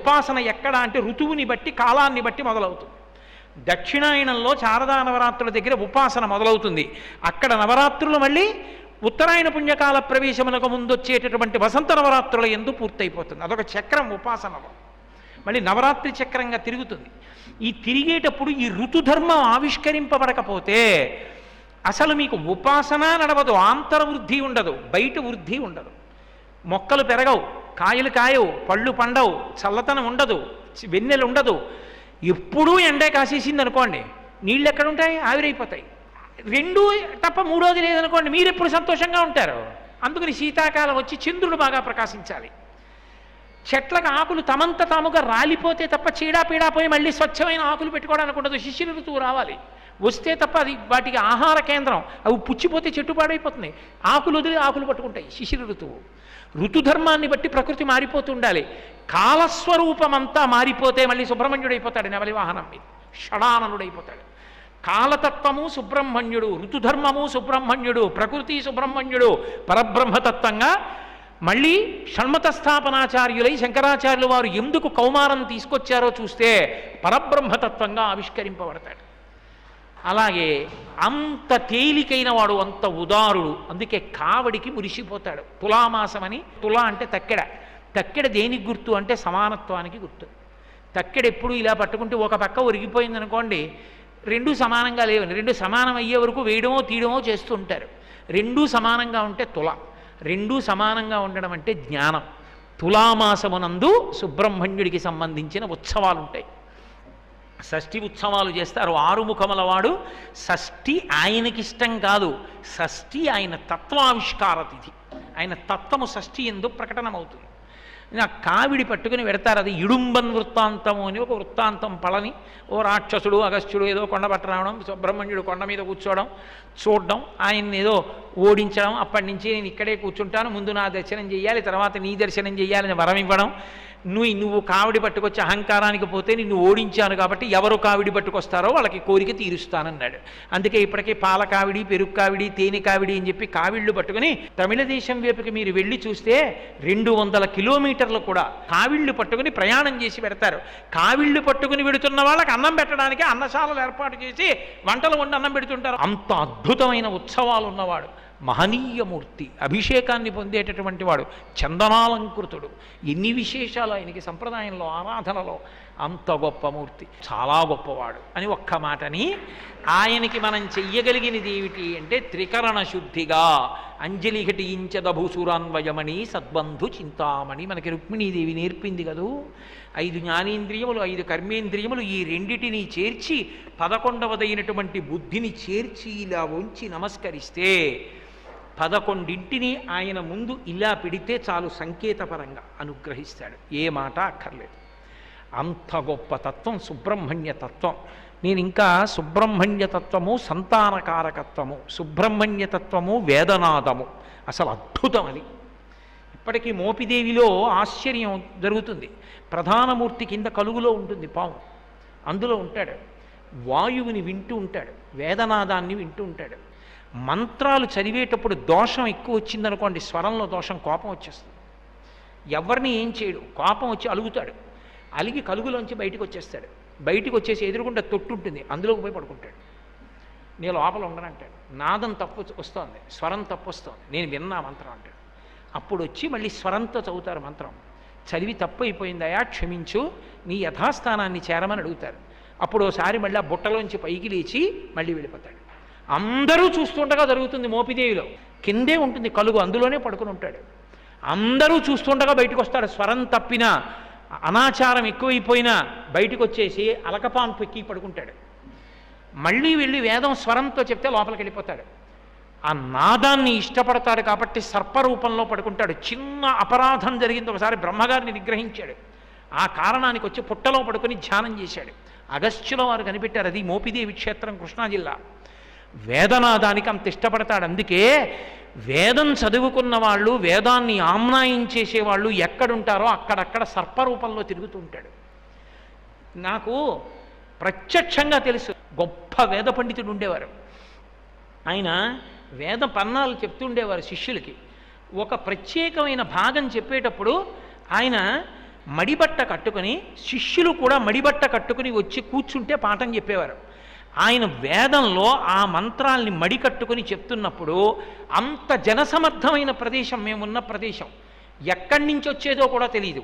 ఉపాసన ఎక్కడ అంటే ఋతువుని బట్టి కాలాన్ని బట్టి మొదలవుతుంది. దక్షిణాయనంలో శారదా నవరాత్రుల దగ్గర ఉపాసన మొదలవుతుంది. అక్కడ నవరాత్రులు మళ్ళీ ఉత్తరాయణ పుణ్యకాల ప్రవేశమునకు ముందు వచ్చేటటువంటి వసంత నవరాత్రుల యందు పూర్తయిపోతుంది. అదొక చక్రం ఉపాసనలో, మళ్ళీ నవరాత్రి చక్రంగా తిరుగుతుంది. ఈ తిరిగేటప్పుడు ఈ ఋతుధర్మం ఆవిష్కరింపబడకపోతే అసలు మీకు ఉపాసన నడవదు, ఆంతరవృద్ధి ఉండదు, బయట వృద్ధి ఉండదు. మొక్కలు పెరగవు, కాయలు కాయవు, పళ్ళు పండవు, చల్లతనం ఉండదు, వెన్నెలు ఉండదు. ఎప్పుడూ ఎండే కాసేసింది అనుకోండి, నీళ్ళు ఎక్కడుంటాయి? ఆవిరైపోతాయి. రెండూ తప్ప మూడోది లేదనుకోండి, మీరు ఎప్పుడు సంతోషంగా ఉంటారు. అందుకని శీతాకాలం వచ్చి చంద్రుడు బాగా ప్రకాశించాలి. చెట్లకు ఆకులు తమంత తాముగా రాలిపోతే తప్ప చీడాపీడా పోయి మళ్ళీ స్వచ్ఛమైన ఆకులు పెట్టుకోవడానికి ఉండదు. శిశిర ఋతువు రావాలి, వస్తే తప్ప అది వాటికి ఆహార కేంద్రం. అవి పుచ్చిపోతే చెట్టు పాడైపోతుంది, ఆకులు వదిలి ఆకులు పట్టుకుంటాయి. శిశిర ఋతువు ఋతుధర్మాన్ని బట్టి ప్రకృతి మారిపోతుండాలి. కాలస్వరూపమంతా మారిపోతే మళ్ళీ సుబ్రహ్మణ్యుడు అయిపోతాడు, నెమలి వాహనం మీద షడాననుడైపోతాడు. కాలతత్వము సుబ్రహ్మణ్యుడు, ఋతుధర్మము సుబ్రహ్మణ్యుడు, ప్రకృతి సుబ్రహ్మణ్యుడు, పరబ్రహ్మతత్వంగా మళ్ళీ షణ్మత స్థాపనాచార్యులై శంకరాచార్యులు వారు ఎందుకు కౌమారం తీసుకొచ్చారో చూస్తే పరబ్రహ్మతత్వంగా ఆవిష్కరింపబడతాడు. అలాగే అంత తేలికైన వాడు, అంత ఉదారుడు. అందుకే కావడికి మురిసిపోతాడు. తులామాసమని, తులా అంటే తక్కెడ. తక్కెడ దేనికి గుర్తు అంటే సమానత్వానికి గుర్తు. తక్కెడ ఎప్పుడు ఇలా పట్టుకుంటే ఒక పక్క ఒరిగిపోయింది అనుకోండి, రెండూ సమానంగా లేవని, రెండు సమానం అయ్యే వరకు వేయడమో తీయడమో చేస్తూ ఉంటారు. రెండూ సమానంగా ఉంటే తుల, రెండూ సమానంగా ఉండడం అంటే జ్ఞానం. తులామాసమునందు సుబ్రహ్మణ్యుడికి సంబంధించిన ఉత్సవాలు ఉంటాయి. షష్ఠి ఉత్సవాలు చేస్తారు. ఆరుముఖముల వాడు షష్ఠి ఆయనకిష్టం కాదు, షష్ఠి ఆయన తత్వావిష్కార తిథి. ఆయన తత్వము షష్ఠి ఎందు ప్రకటనమవుతుంది. ఆ కావిడి పట్టుకుని పెడతారు. అది ఇడుంబన్ వృత్తాంతము అని ఒక వృత్తాంతం. పళని ఓ రాక్షసుడు అగస్త్యుడు ఏదో కొండ పట్ట రావడం, సుబ్రహ్మణ్యుడు కొండ మీద కూర్చోవడం, చూడడం, ఆయన్ని ఏదో ఓడించడం. అప్పటి నుంచి నేను ఇక్కడే కూర్చుంటాను, ముందు నా దర్శనం చేయాలి, తర్వాత నీ దర్శనం చేయాలని వరం ఇవ్వడం. నువ్వు కావిడి పట్టుకొచ్చి అహంకారానికి పోతే నిన్ను ఓడించాను కాబట్టి ఎవరు కావిడి పట్టుకొస్తారో వాళ్ళకి కోరిక తీరుస్తానన్నాడు. అందుకే ఇప్పటికే పాల కావిడి, పెరుగు కావిడి, తేనె కావిడి అని చెప్పి కావిళ్ళు పట్టుకుని తమిళ దేశం వైపుకి మీరు వెళ్ళి చూస్తే 200 కిలోమీటర్లు కూడా కావిళ్ళు పట్టుకుని ప్రయాణం చేసి పెడతారు. కావిళ్ళు పట్టుకుని వెడుతున్న వాళ్ళకి అన్నం పెట్టడానికి అన్నశాలలు ఏర్పాటు చేసి వంటలు వండి అన్నం పెడుతుంటారు. అంత అద్భుతమైన ఉత్సవాలు ఉన్నవాడు, మహనీయమూర్తి, అభిషేకాన్ని పొందేటటువంటి వాడు, చందనాలంకృతుడు. ఎన్ని విశేషాలు ఆయనకి సంప్రదాయంలో, ఆరాధనలో. అంత గొప్ప మూర్తి, చాలా గొప్పవాడు అని ఒక్క మాటని. ఆయనకి మనం చెయ్యగలిగినది ఏమిటి అంటే త్రికరణ శుద్ధిగా అంజలి ఘటించదభూసురాన్వయమణి సద్బంధు చింతామణి మనకి రుక్మిణీదేవి నేర్పింది కదూ. 5 జ్ఞానేంద్రియములు, 5 కర్మేంద్రియములు, ఈ రెండిటిని చేర్చి 11వదైనటువంటి బుద్ధిని చేర్చి ఇలా ఉంచి నమస్కరిస్తే 11ంటిని ఆయన ముందు ఇలా పెడితే చాలు, సంకేతపరంగా అనుగ్రహిస్తాడు. ఏ మాట అక్కర్లేదు. అంత గొప్ప తత్వం సుబ్రహ్మణ్య తత్వం. నేను ఇంకా సుబ్రహ్మణ్య తత్వము సంతానకారకత్వము, సుబ్రహ్మణ్య తత్వము వేదనాదము, అసలు అద్భుతం అది. ఇప్పటికీ మోపిదేవిలో ఆశ్చర్యం జరుగుతుంది. ప్రధానమూర్తి కింద కలుగులో ఉంటుంది పాము, అందులో ఉంటాడు. వాయువుని వింటూ ఉంటాడు, వేదనాదాన్ని వింటూ ఉంటాడు. మంత్రాలు చదివేటప్పుడు దోషం ఎక్కువ వచ్చిందనుకోండి, స్వరంలో దోషం, కోపం వచ్చేస్తుంది. ఎవరిని ఏం చేయడు, కోపం వచ్చి అలుగుతాడు. అలిగి కలుగులోంచి బయటికి వచ్చేస్తాడు. బయటికి వచ్చేసి ఎదురుకుండా తొట్టు ఉంటుంది, అందులోకి పోయి పడుకుంటాడు. నేను లోపల ఉండనంటాడు. నాదం తప్పు వస్తోంది, స్వరం తప్పు వస్తోంది, నేను విన్నా మంత్రం అంటాడు. అప్పుడు వచ్చి మళ్ళీ స్వరంతో చదువుతారు మంత్రం. చదివి తప్పు అయిపోయిందయా క్షమించు, నీ యథాస్థానాన్ని చేరమని అడుగుతారు. అప్పుడు ఒకసారి మళ్ళీ ఆ బుట్టలోంచి పైకి లేచి మళ్ళీ వెళ్ళిపోతాడు. అందరూ చూస్తుండగా జరుగుతుంది. మోపిదేవిలో కిందే ఉంటుంది కలుగు, అందులోనే పడుకుని ఉంటాడు. అందరూ చూస్తుండగా బయటకు వస్తాడు. స్వరం తప్పినా, అనాచారం ఎక్కువైపోయినా బయటకు వచ్చేసి అలకపాంపు ఎక్కి పడుకుంటాడు. మళ్ళీ వెళ్ళి వేదం స్వరంతో చెప్తే లోపలికి వెళ్ళిపోతాడు. ఆ నాదాన్ని ఇష్టపడతాడు కాబట్టి సర్పరూపంలో పడుకుంటాడు. చిన్న అపరాధం జరిగింది, ఒకసారి బ్రహ్మగారిని నిగ్రహించాడు. ఆ కారణానికి వచ్చి పుట్టలో పడుకొని ధ్యానం చేశాడు. అగస్త్యుల వారు కనిపెట్టారు. అది మోపిదేవి క్షేత్రం, కృష్ణా జిల్లా. వేదనాదానికి అంత ఇష్టపడతాడు. అందుకే వేదం చదువుకున్న వాళ్ళు, వేదాన్ని ఆమ్నాయించేసేవాళ్ళు ఎక్కడుంటారో అక్కడక్కడ సర్పరూపంలో తిరుగుతూ ఉంటాడు. నాకు ప్రత్యక్షంగా తెలుసు. గొప్ప వేద పండితుడు ఉండేవారు. ఆయన వేద పన్నాలు చెప్తుండేవారు శిష్యులకి. ఒక ప్రత్యేకమైన భాగం చెప్పేటప్పుడు ఆయన మడిబట్ట కట్టుకుని శిష్యులు కూడా మడిబట్ట కట్టుకుని వచ్చి కూర్చుంటే పాఠం చెప్పేవారు. ఆయన వేదంలో ఆ మంత్రాల్ని మడి కట్టుకుని చెప్తున్నప్పుడు అంత జనసమర్థమైన ప్రదేశం, మేమున్న ప్రదేశం, ఎక్కడి నుంచి వచ్చేదో కూడా తెలియదు.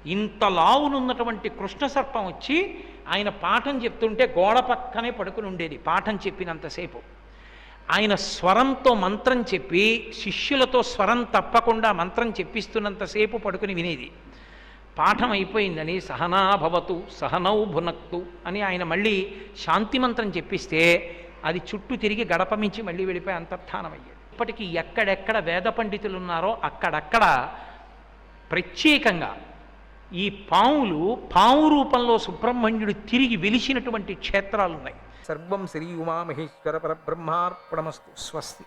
ఇంత లావునున్నటువంటి కృష్ణ సర్పం వచ్చి ఆయన పాఠం చెప్తుంటే గోడ పక్కనే పడుకుని ఉండేది పాఠం చెప్పినంతసేపు. ఆయన స్వరంతో మంత్రం చెప్పి శిష్యులతో స్వరం తప్పకుండా మంత్రం చెప్పిస్తున్నంతసేపు పడుకుని వినేది. పాఠం అయిపోయిందని సహనాభవతు సహనౌ భునక్తు అని ఆయన మళ్ళీ శాంతి మంత్రం చెప్పిస్తే అది చుట్టూ తిరిగి గడప మించి మళ్ళీ వెళ్ళిపోయి అంతర్ధానమయ్యేది. ఇప్పటికీ ఎక్కడెక్కడ వేద పండితులు ఉన్నారో అక్కడక్కడ ప్రత్యేకంగా ఈ పాము రూపంలో సుబ్రహ్మణ్యుడు తిరిగి వెలిసినటువంటి క్షేత్రాలు ఉన్నాయి. సర్వం శ్రీ ఉమామహేశ్వర పరబ్రహ్మార్పణమస్తు. స్వస్తి.